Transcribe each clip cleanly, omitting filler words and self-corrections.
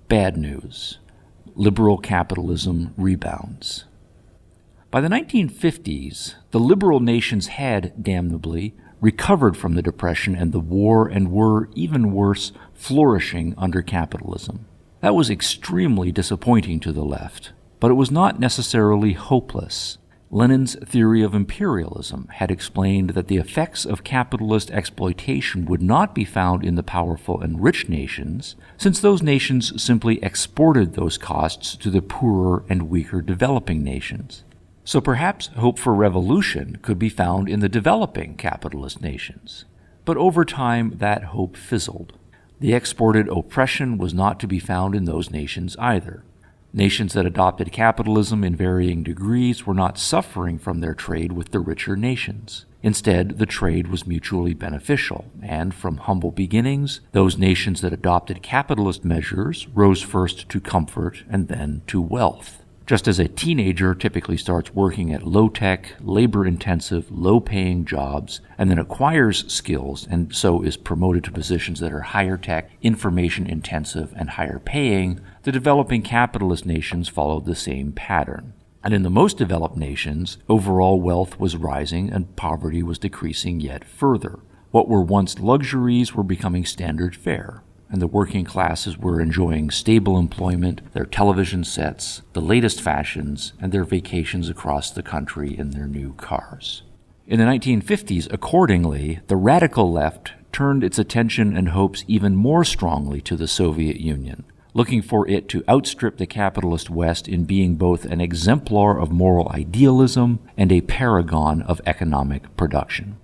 Bad news. Liberal capitalism rebounds. By the 1950s, the liberal nations had, damnably, recovered from the Depression and the war and were, even worse, flourishing under capitalism. That was extremely disappointing to the left, but it was not necessarily hopeless. Lenin's theory of imperialism had explained that the effects of capitalist exploitation would not be found in the powerful and rich nations, since those nations simply exported those costs to the poorer and weaker developing nations. So perhaps hope for revolution could be found in the developing capitalist nations. But over time, that hope fizzled. The exported oppression was not to be found in those nations either. Nations that adopted capitalism in varying degrees were not suffering from their trade with the richer nations. Instead, the trade was mutually beneficial, and from humble beginnings, those nations that adopted capitalist measures rose first to comfort and then to wealth. Just as a teenager typically starts working at low-tech, labor-intensive, low-paying jobs, and then acquires skills and so is promoted to positions that are higher-tech, information-intensive, and higher-paying, the developing capitalist nations followed the same pattern. And in the most developed nations, overall wealth was rising and poverty was decreasing yet further. What were once luxuries were becoming standard fare, and the working classes were enjoying stable employment, their television sets, the latest fashions, and their vacations across the country in their new cars. In the 1950s, accordingly, the radical left turned its attention and hopes even more strongly to the Soviet Union, looking for it to outstrip the capitalist West in being both an exemplar of moral idealism and a paragon of economic production.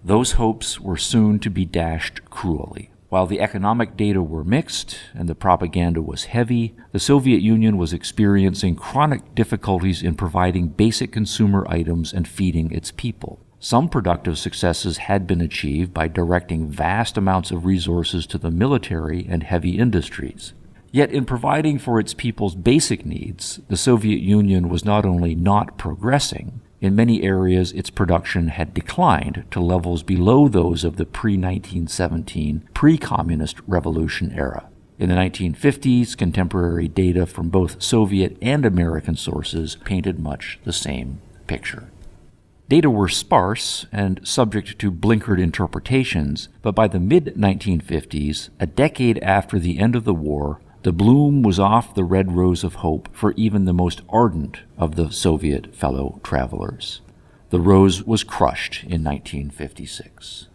Those hopes were soon to be dashed cruelly. While the economic data were mixed and the propaganda was heavy, the Soviet Union was experiencing chronic difficulties in providing basic consumer items and feeding its people. Some productive successes had been achieved by directing vast amounts of resources to the military and heavy industries. Yet in providing for its people's basic needs, the Soviet Union was not only not progressing, in many areas its production had declined to levels below those of the pre-1917, pre-communist revolution era. In the 1950s, contemporary data from both Soviet and American sources painted much the same picture. Data were sparse and subject to blinkered interpretations, but by the mid-1950s, a decade after the end of the war, the bloom was off the red rose of hope for even the most ardent of the Soviet fellow travelers. The rose was crushed in 1956.